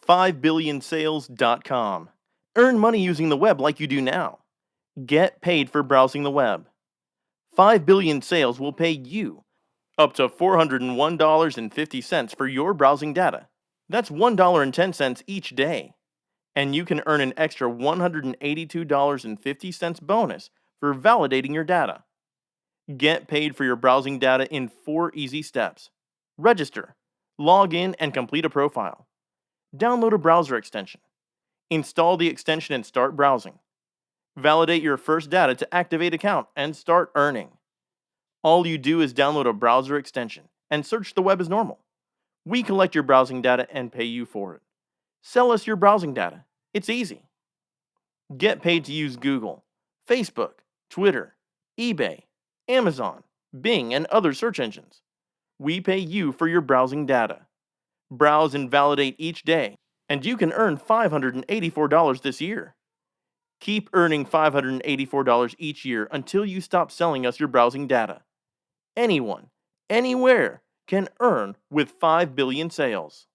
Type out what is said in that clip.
5billionsales.com. Earn money using the web like you do now. Get paid for browsing the web. 5 billion sales will pay you up to $401.50 for your browsing data. That's $1.10 each day. And you can earn an extra $182.50 bonus for validating your data. Get paid for your browsing data in 4 easy steps. Register, log in, and complete a profile. Download a browser extension. Install the extension and start browsing. Validate your first data to activate account and start earning. All you do is download a browser extension and search the web as normal. We collect your browsing data and pay you for it. Sell us your browsing data. It's easy. Get paid to use Google, Facebook, Twitter, eBay, Amazon, Bing, and other search engines. We pay you for your browsing data. Browse and validate each day, and you can earn $584 this year. Keep earning $584 each year until you stop selling us your browsing data. Anyone, anywhere, can earn with 5 billion sales.